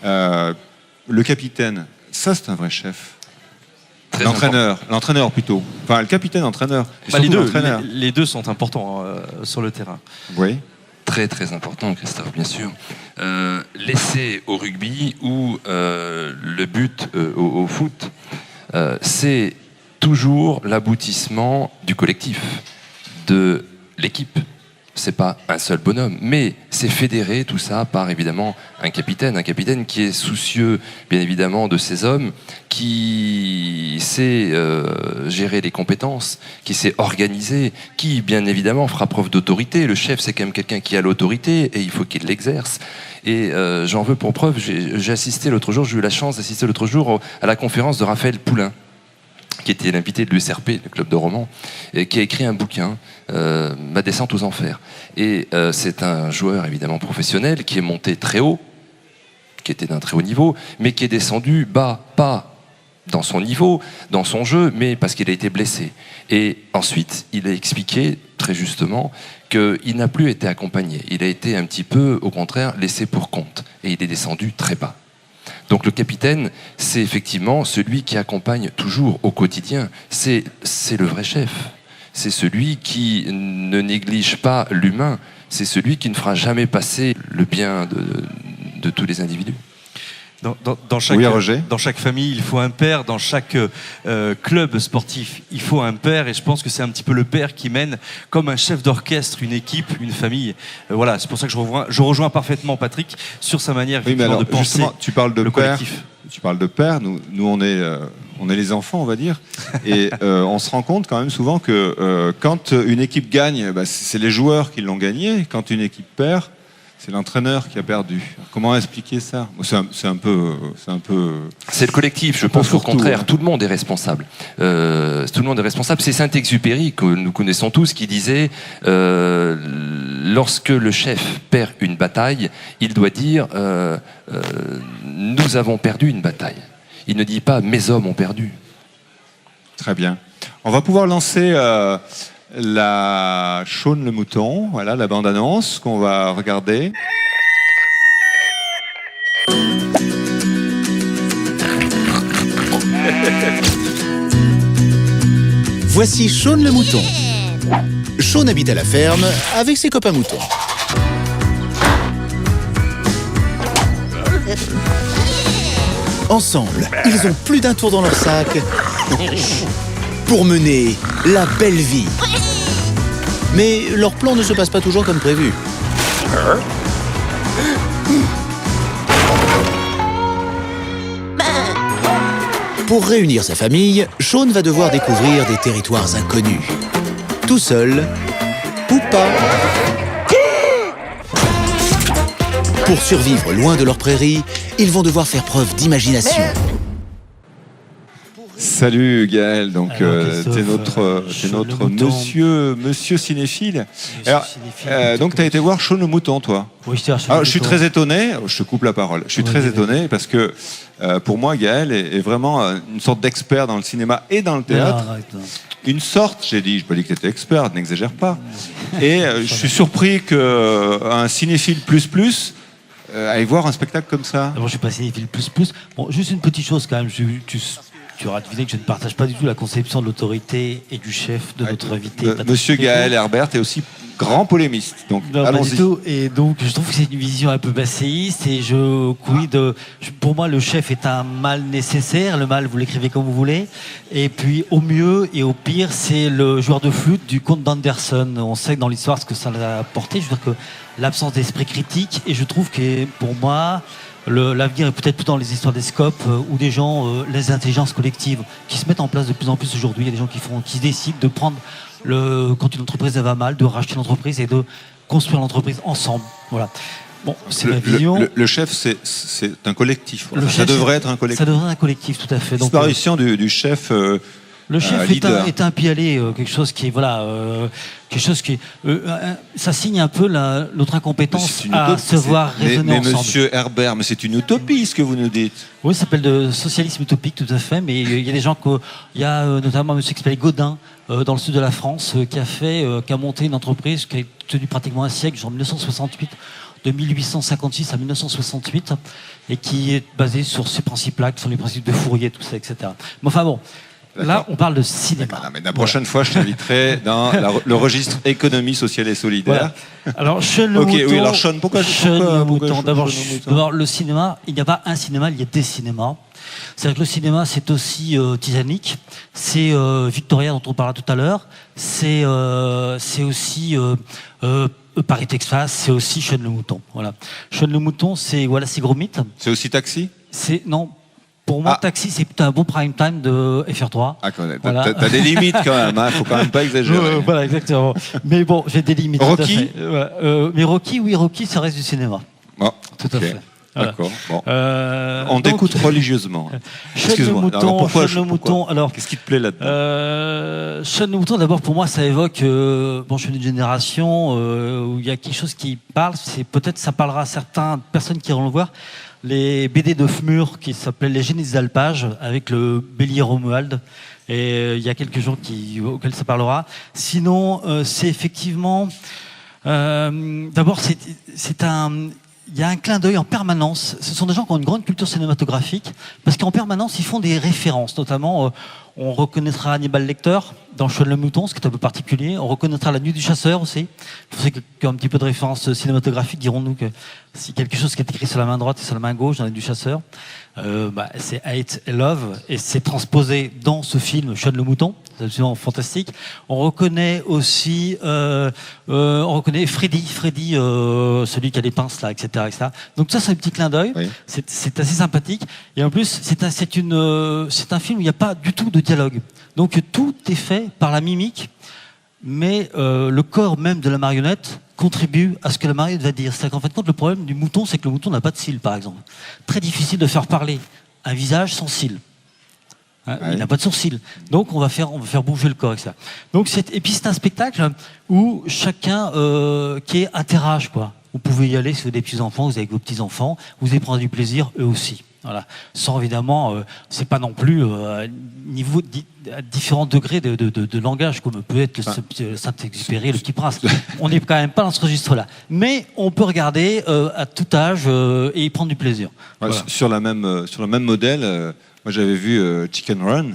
le capitaine, ça c'est un vrai chef. L'entraîneur plutôt. Enfin, le capitaine-entraîneur. Les deux sont importants sur le terrain. Oui. Très très important, Christophe, bien sûr. L'essai au rugby ou le but au foot, c'est toujours l'aboutissement du collectif, de l'équipe. C'est pas un seul bonhomme, mais c'est fédéré tout ça par évidemment un capitaine qui est soucieux bien évidemment de ses hommes, qui sait gérer les compétences, qui sait organiser, qui bien évidemment fera preuve d'autorité. Le chef, c'est quand même quelqu'un qui a l'autorité et il faut qu'il l'exerce. Et j'en veux pour preuve, j'ai assisté l'autre jour, j'ai eu la chance d'assister l'autre jour à la conférence de Raphaël Poulain, qui était l'invité de l'USRP, le club de Romans, et qui a écrit un bouquin, Ma descente aux enfers. Et c'est un joueur évidemment professionnel qui est monté très haut, qui était d'un très haut niveau, mais qui est descendu bas, pas dans son niveau, dans son jeu, mais parce qu'il a été blessé. Et ensuite, il a expliqué très justement qu'il n'a plus été accompagné. Il a été un petit peu, au contraire, laissé pour compte. Et il est descendu très bas. Donc le capitaine, c'est effectivement celui qui accompagne toujours au quotidien. C'est le vrai chef. C'est celui qui ne néglige pas l'humain. C'est celui qui ne fera jamais passer le bien de tous les individus. Dans chaque famille, il faut un père. Dans chaque club sportif, il faut un père. Et je pense que c'est un petit peu le père qui mène comme un chef d'orchestre, une équipe, une famille. Voilà, c'est pour ça que je rejoins parfaitement Patrick sur sa manière de penser tu parles de le père, collectif. Tu parles de père. Nous on est les enfants, on va dire. Et on se rend compte quand même souvent que quand une équipe gagne, c'est les joueurs qui l'ont gagné. Quand une équipe perd, c'est l'entraîneur qui a perdu. Comment expliquer ça ? C'est un peu. C'est le collectif. Je pense qu'au contraire, tout le monde est responsable. Tout le monde est responsable. C'est Saint-Exupéry que nous connaissons tous qui disait lorsque le chef perd une bataille, il doit dire nous avons perdu une bataille. Il ne dit pas mes hommes ont perdu. Très bien. On va pouvoir lancer. La Shaun le mouton, voilà la bande-annonce qu'on va regarder. Voici Shaun le mouton. Shaun habite à la ferme avec ses copains moutons. Ensemble, ils ont plus d'un tour dans leur sac pour mener la belle vie. Mais leur plan ne se passe pas toujours comme prévu. Pour réunir sa famille, Shaun va devoir découvrir des territoires inconnus. Tout seul, ou pas. Pour survivre loin de leur prairie, ils vont devoir faire preuve d'imagination. Salut Gaël, donc t'es notre monsieur cinéphile. Alors, donc t'as été voir Shaun le Mouton, toi. Oui, je suis très étonné, je te coupe la parole, je suis très étonné parce que pour moi Gaël est vraiment une sorte d'expert dans le cinéma et dans le théâtre. Une sorte, j'ai dit, je peux dire que t'étais expert, n'exagère pas. Et je suis surpris qu'un cinéphile plus aille voir un spectacle comme ça. D'abord, je suis pas cinéphile plus. Bon, juste une petite chose quand même, tu auras deviné que je ne partage pas du tout la conception de l'autorité et du chef de notre invité. Monsieur Gaël Herbert est aussi grand polémiste, donc allons-y. Et donc je trouve que c'est une vision un peu basséiste et pour moi le chef est un mal nécessaire, le mal vous l'écrivez comme vous voulez, et puis au mieux et au pire c'est le joueur de flûte du comte d'Anderson. On sait que dans l'histoire ce que ça l'a apporté, je veux dire que l'absence d'esprit critique, et je trouve que pour moi l'avenir est peut-être plus dans les histoires des scopes ou des gens, les intelligences collectives qui se mettent en place de plus en plus aujourd'hui. Il y a des gens qui décident de prendre quand une entreprise va mal, de racheter l'entreprise et de construire l'entreprise ensemble. Voilà. Bon, c'est ma vision. Le chef, c'est un collectif. Ça devrait être un collectif. Ça devrait être un collectif, tout à fait. Donc, disparition du chef. Le chef est un pis-aller, quelque chose qui ça signe un peu notre incompétence à se voir raisonner ensemble. Mais monsieur Herbert, mais c'est une utopie ce que vous nous dites. Oui, ça s'appelle de socialisme utopique, tout à fait, mais il y a des gens il y a notamment un monsieur qui s'appelle Godin, dans le sud de la France, qui a monté une entreprise qui a tenu pratiquement un siècle, genre 1968, de 1856 à 1968, et qui est basée sur ces principes-là, qui sont les principes de Fourier, tout ça, etc. Mais enfin bon. Là, on parle de cinéma. Non, mais la prochaine fois, je t'inviterai dans le registre économie sociale et solidaire. Voilà. Alors, Shaun le Mouton. Oui, alors Shaun, pourquoi le Mouton. D'abord, le cinéma, il n'y a pas un cinéma, il y a des cinémas. C'est-à-dire que le cinéma, c'est aussi Titanic, c'est Victoria dont on parlera tout à l'heure, c'est aussi Paris Texas, c'est aussi Shaun le Mouton. Voilà. Shaun le Mouton, c'est Gros Mythe. C'est aussi Taxi. Non. Pour moi, Taxi, c'est plutôt un bon prime time de FR3. Voilà. T'as des limites quand même, faut quand même pas exagérer. Voilà, exactement. Mais bon, j'ai des limites. Rocky. Mais Rocky, ça reste du cinéma. Oh, tout à fait. Voilà. D'accord. Bon. On t'écoute religieusement. Excuse-moi. Shaun le Mouton. Alors, qu'est-ce qui te plaît là-dedans Shaun le Mouton, d'abord pour moi, ça évoque. Je suis d'une génération où il y a quelque chose qui parle. Peut-être ça parlera à certaines personnes qui iront le voir. Les BD de Fmur qui s'appelaient Les Génies des Alpages avec le bélier Romuald. Et il y a quelques gens auxquels ça parlera. Sinon, c'est effectivement. D'abord, il y a un clin d'œil en permanence. Ce sont des gens qui ont une grande culture cinématographique parce qu'en permanence, ils font des références. Notamment, on reconnaîtra Hannibal Lecter dans Shaun le Mouton, ce qui est un peu particulier. On reconnaîtra La Nuit du Chasseur aussi. Pour ceux qui ont un petit peu de références cinématographiques, dirons-nous que si quelque chose qui est écrit sur la main droite et sur la main gauche dans La Nuit du Chasseur, c'est Hate et Love, et c'est transposé dans ce film Shaun le Mouton. C'est absolument fantastique. On reconnaît aussi, Freddy, celui qui a les pinces là, etc., etc. Donc ça, c'est un petit clin d'œil. Oui. C'est assez sympathique. Et en plus, c'est un film où il n'y a pas du tout de dialogue. Donc tout est fait par la mimique, mais le corps même de la marionnette contribue à ce que la marionnette va dire. C'est-à-dire qu'en fait, le problème du mouton, c'est que le mouton n'a pas de cils, par exemple. Très difficile de faire parler un visage sans cils. Il n'a pas de sourcils. Donc on va faire bouger le corps avec ça. Et puis c'est un spectacle où chacun qui est interage, quoi. Vous pouvez y aller si vous avez des petits-enfants, vous avez vos petits-enfants, vous allez prendre du plaisir, eux aussi. Voilà. Sans évidemment, c'est pas non plus niveau à différents degrés de langage, comme peut être le Saint-Exupéry, le Petit Prince. On n'est quand même pas dans ce registre-là. Mais on peut regarder à tout âge et y prendre du plaisir. Ouais, voilà. Sur le même modèle, moi j'avais vu Chicken Run.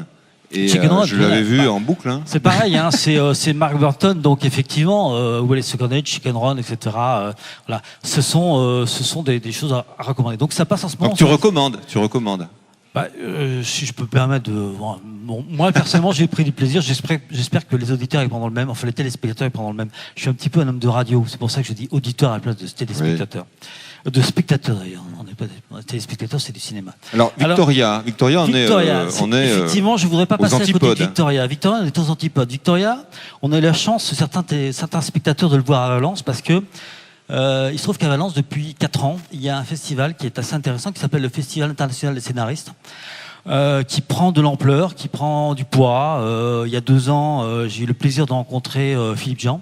Et je l'avais vu en boucle. Hein. C'est pareil, hein, c'est Mark Burton, donc effectivement, Wallace & Gromit, Chicken Run, etc. Voilà, ce sont des choses à recommander. Donc ça passe en ce moment. Donc tu recommandes. Si je peux me permettre de. Bon, moi personnellement, j'ai pris du plaisir. J'espère que les auditeurs ils prendront le même. Enfin, les téléspectateurs ils prendront le même. Je suis un petit peu un homme de radio. C'est pour ça que je dis auditeur à la place de téléspectateur. De spectateurs d'ailleurs, on n'est pas des téléspectateurs, c'est du cinéma. Alors Victoria, on est effectivement, je voudrais pas aux passer à côté antipodes. de Victoria. Victoria, on est aux antipodes. Victoria, on a eu la chance, certains spectateurs, de le voir à Valence parce que il se trouve qu'à Valence, depuis 4 ans, il y a un festival qui est assez intéressant qui s'appelle le Festival international des scénaristes. Qui prend de l'ampleur, qui prend du poids. Il y a 2 ans, j'ai eu le plaisir de rencontrer Philippe Jean.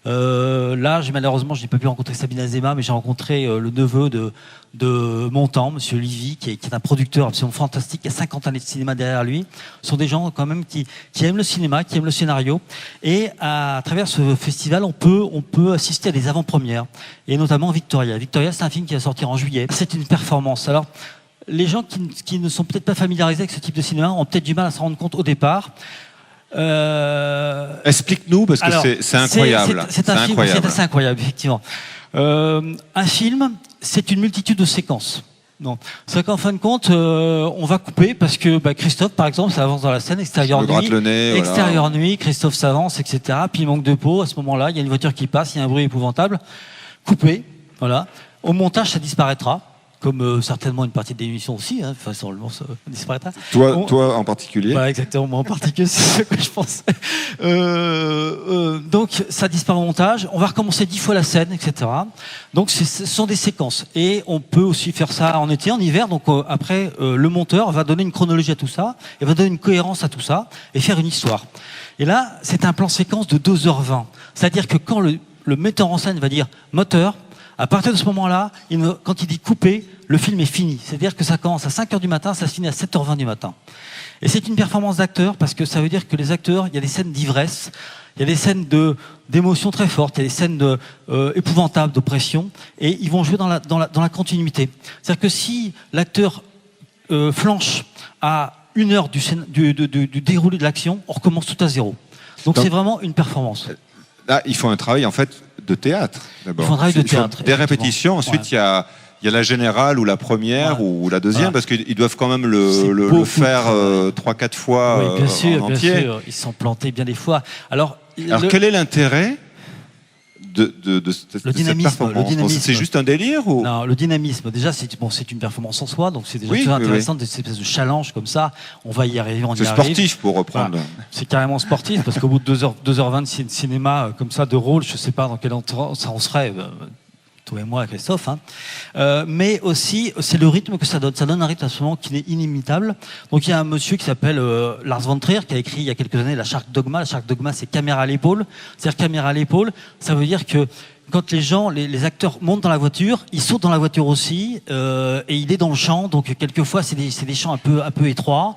Là, malheureusement, je n'ai pas pu rencontrer Sabine Azema, mais j'ai rencontré le neveu de Montand, Monsieur Livy, qui est un producteur absolument fantastique, qui a 50 années de cinéma derrière lui. Ce sont des gens quand même qui aiment le cinéma, qui aiment le scénario. Et à travers ce festival, on peut assister à des avant-premières, et notamment Victoria. Victoria, c'est un film qui va sortir en juillet. C'est une performance. Alors, les gens qui ne sont peut-être pas familiarisés avec ce type de cinéma ont peut-être du mal à se rendre compte au départ. Explique-nous, parce que c'est incroyable. C'est un film, c'est assez incroyable, effectivement. Un film, c'est une multitude de séquences. C'est qu'en fin de compte, on va couper parce que Christophe, par exemple, s'avance dans la scène, extérieur nuit, Christophe s'avance, etc. Puis il manque de peau. À ce moment-là, il y a une voiture qui passe, il y a un bruit épouvantable. Coupé, voilà. Au montage, ça disparaîtra. Comme certainement une partie de l'émission aussi, hein, ça disparaîtra. Toi en particulier. Voilà, exactement, moi en particulier, c'est ce que je pense. Donc ça disparaît au montage, on va recommencer 10 fois la scène, etc. Donc ce sont des séquences. Et on peut aussi faire ça en été, en hiver. Donc après, le monteur va donner une chronologie à tout ça, et va donner une cohérence à tout ça, et faire une histoire. Et là, c'est un plan séquence de 2h20. C'est-à-dire que quand le metteur en scène va dire moteur, à partir de ce moment-là, quand il dit couper, le film est fini. C'est-à-dire que ça commence à 5h du matin, ça se finit à 7h20 du matin. Et c'est une performance d'acteur parce que ça veut dire que les acteurs, il y a des scènes d'ivresse, il y a des scènes d'émotions très fortes, il y a des scènes épouvantables, d'oppression, et ils vont jouer dans la continuité. C'est-à-dire que si l'acteur flanche à 1 heure du déroulé de l'action, on recommence tout à zéro. Donc c'est vraiment une performance. Là, il faut un travail en fait de théâtre d'abord. Il faut un travail de théâtre. Des répétitions, ensuite il y a la générale ou la première ou la deuxième, parce qu'ils doivent quand même le faire 3-4 fois bien sûr, en entier. Bien sûr, ils sont plantés bien des fois. Alors quel est l'intérêt de cette performance? C'est juste un délire ou... Non, le dynamisme, déjà, c'est une performance en soi, donc c'est déjà très intéressant, des espèces de challenges comme ça. On va y arriver, on y arrive. C'est sportif pour reprendre. Voilà. C'est carrément sportif, parce qu'au bout de 2h20 de cinéma comme ça, de rôle, je ne sais pas dans quel endroit ça en serait. Toi et moi, Christophe, mais aussi c'est le rythme que ça donne un rythme absolument qui est inimitable. Donc il y a un monsieur qui s'appelle Lars von Trier qui a écrit il y a quelques années la Shark Dogma. La Shark Dogma, c'est caméra à l'épaule. C'est-à-dire caméra à l'épaule, ça veut dire que quand les acteurs montent dans la voiture, ils sautent dans la voiture aussi, et il est dans le champ. Donc quelquefois c'est des champs un peu étroits,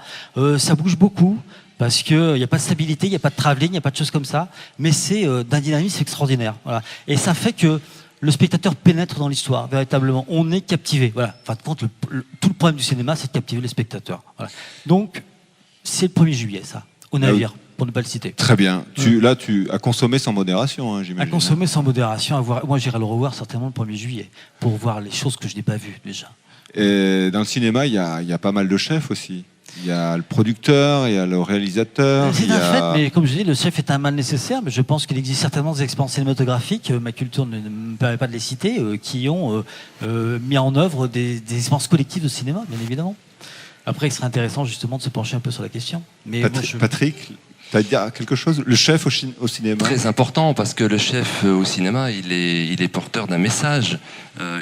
ça bouge beaucoup. Parce qu'il n'y a pas de stabilité, il n'y a pas de travelling, il n'y a pas de choses comme ça, mais c'est d'un dynamisme extraordinaire. Voilà. Et ça fait que le spectateur pénètre dans l'histoire, véritablement. On est captivé. Voilà. Enfin, tout le problème du cinéma, c'est de captiver les spectateurs. Voilà. Donc, c'est le 1er juillet, ça, au navire, pour ne pas le citer. Très bien. Là, tu as consommé sans modération, hein, j'imagine. À consommer sans modération. Moi, j'irai le revoir certainement le 1er juillet, pour voir les choses que je n'ai pas vues déjà. Et dans le cinéma, il y a pas mal de chefs aussi. Il y a le producteur, il y a le réalisateur. C'est un fait, mais comme je dis, le chef est un mal nécessaire, mais je pense qu'il existe certainement des expériences cinématographiques, ma culture ne me permet pas de les citer, qui ont mis en œuvre des expériences collectives de cinéma, bien évidemment. Après, il serait intéressant justement de se pencher un peu sur la question. Mais Patrick, tu as dit quelque chose? Le chef au cinéma? Très important, parce que le chef au cinéma, il est porteur d'un message.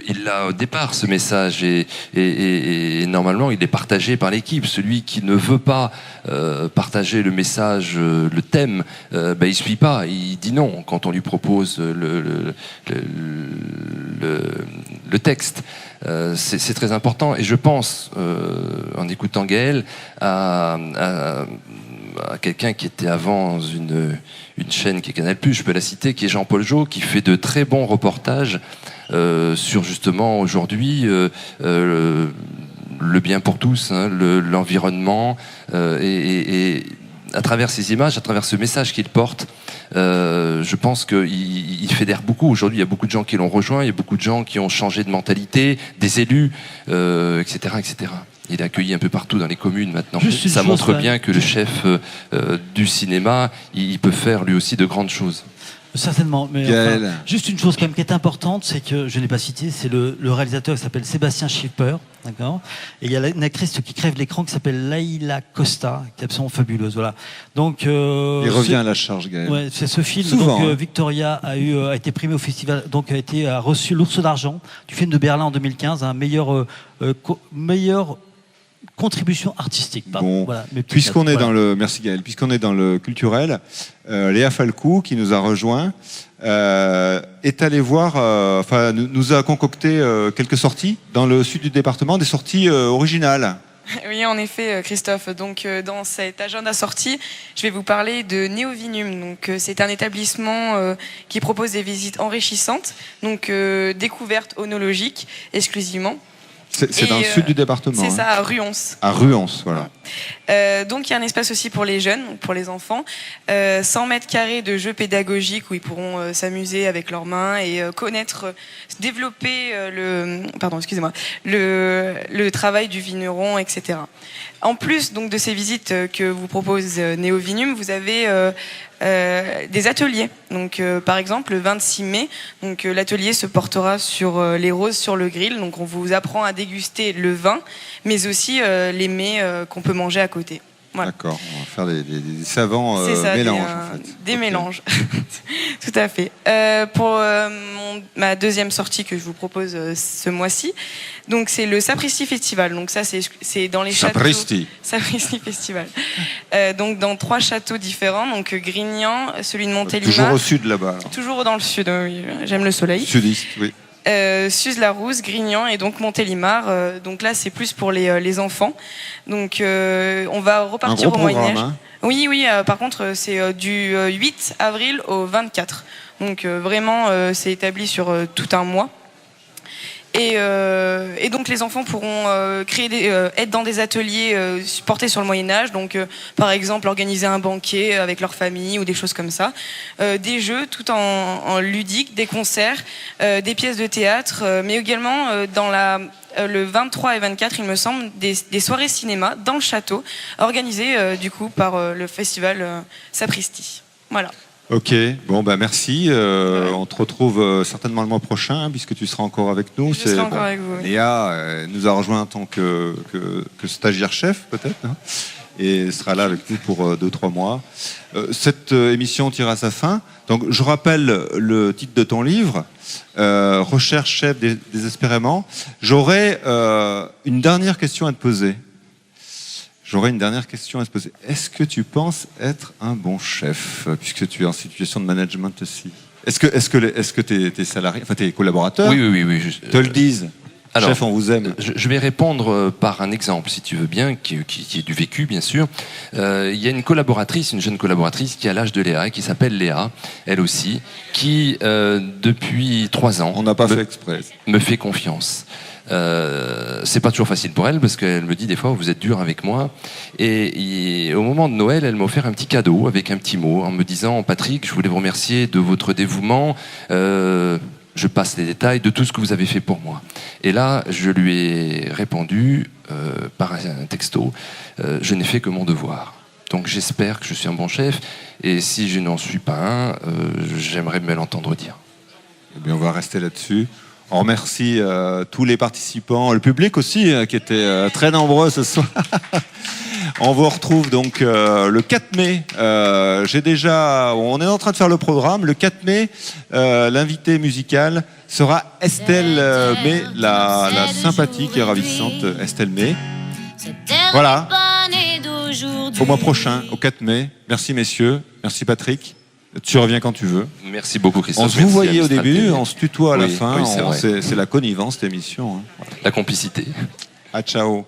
Il l'a au départ, ce message, et normalement, il est partagé par l'équipe. Celui qui ne veut pas partager le message, le thème, il suit pas, il dit non quand on lui propose le texte. C'est très important, et je pense, en écoutant Gaël, à quelqu'un qui était avant une chaîne qui est Canal+, je peux la citer, qui est Jean-Paul Jot, qui fait de très bons reportages sur justement aujourd'hui le bien pour tous, hein, l'environnement, et à travers ces images, à travers ce message qu'il porte, je pense qu'il fédère beaucoup. Aujourd'hui, il y a beaucoup de gens qui l'ont rejoint, il y a beaucoup de gens qui ont changé de mentalité, des élus, etc., etc. Il est accueilli un peu partout dans les communes maintenant. Ça montre bien que le chef du cinéma, il peut faire lui aussi de grandes choses. Certainement, mais Gaël. enfin, juste une chose quand même qui est importante, c'est que je n'ai pas cité, c'est le réalisateur qui s'appelle Sébastien Schipper, d'accord. Et il y a une actrice qui crève l'écran qui s'appelle Laila Costa, qui est absolument fabuleuse, voilà. Donc Il revient à la charge, Gaël. Ouais, c'est ce film. Souvent, donc, hein. Victoria a été primée au festival, donc a reçu l'Ours d'argent du film de Berlin en 2015, un meilleur contribution artistique. Pardon. Bon, Voilà, mes petits puisqu'on notes, est voilà. dans le, merci Gaël, puisqu'on est dans le culturel, Léa Falcou qui nous a rejoint est allée voir, nous a concocté quelques sorties dans le sud du département, des sorties originales. Oui, en effet, Christophe. Donc, dans cet agenda sortie, je vais vous parler de Néovinum. Donc, c'est un établissement qui propose des visites enrichissantes, donc découvertes onologiques exclusivement. C'est dans le sud du département. C'est hein. ça, à Ruons. À Ruons, voilà. Donc il y a un espace aussi pour les jeunes, pour les enfants. 100 mètres carrés de jeux pédagogiques où ils pourront s'amuser avec leurs mains et connaître, développer le travail du vigneron, etc. En plus donc de ces visites que vous propose Néovinum, vous avez des ateliers. Donc, par exemple, le 26 mai, donc l'atelier se portera sur les roses sur le grill. Donc, on vous apprend à déguster le vin, mais aussi les mets qu'on peut manger à côté. Voilà. D'accord, on va faire des savants mélanges en fait. Des mélanges, tout à fait. Pour ma deuxième sortie que je vous propose ce mois-ci, donc c'est le Sapristi Festival. Donc ça c'est dans les Sapristi. châteaux. Sapristi Festival. Donc dans 3 châteaux différents, donc Grignan, celui de Montélimar. Toujours au sud là-bas. alors. Toujours dans le sud, oui, j'aime le soleil. Sudiste, oui. Suze-la-Rousse, Grignan et donc Montélimar. Donc là, c'est plus pour les enfants. Donc on va repartir Un gros au Moyen-Âge. programme, hein. Oui, par contre, c'est du 8 avril au 24. Donc vraiment, c'est établi sur tout un mois. Et donc les enfants pourront être dans des ateliers portés sur le Moyen-Âge, donc par exemple organiser un banquet avec leur famille ou des choses comme ça, des jeux tout en ludique, des concerts, des pièces de théâtre, mais également dans le 23 et 24, il me semble, des soirées cinéma dans le château, organisées du coup par le festival Sapristi. Voilà. Ok, bon bah merci. On te retrouve certainement le mois prochain hein, puisque tu seras encore avec nous. Je serai encore avec vous. Oui. Léa nous a rejoint en tant que stagiaire chef peut-être hein, et sera là avec nous pour 2-3 mois. Cette émission tire à sa fin. Donc je rappelle le titre de ton livre, Recherche chef désespérément. J'aurais une dernière question à te poser. Est-ce que tu penses être un bon chef, puisque tu es en situation de management aussi? Est-ce que tes salariés, enfin tes collaborateurs, Oui, te le disent? Alors, chef, on vous aime. Je vais répondre par un exemple, si tu veux bien, qui est du vécu, bien sûr. Il y a une jeune collaboratrice qui a l'âge de Léa, et qui s'appelle Léa, elle aussi, qui, depuis 3 ans, on n'a pas fait exprès, me fait confiance. C'est pas toujours facile pour elle parce qu'elle me dit des fois vous êtes dur avec moi et au moment de Noël elle m'a offert un petit cadeau avec un petit mot en me disant Patrick, je voulais vous remercier de votre dévouement, je passe les détails de tout ce que vous avez fait pour moi. Et là je lui ai répondu par un texto, je n'ai fait que mon devoir. Donc j'espère que je suis un bon chef et si je n'en suis pas un, j'aimerais me l'entendre dire. Eh bien on va rester là-dessus. On remercie tous les participants, le public aussi, qui était très nombreux ce soir. On vous retrouve donc le 4 mai. On est en train de faire le programme. Le 4 mai, l'invité musical sera Estelle May, la sympathique et ravissante Estelle May. Voilà. Au mois prochain, au 4 mai. Merci messieurs. Merci Patrick. Tu reviens quand tu veux. Merci beaucoup Christophe. On se vous voyait au début, on se tutoie à la fin. Oui, c'est C'est la connivence, cette émission. Hein. La complicité. Ah, ciao.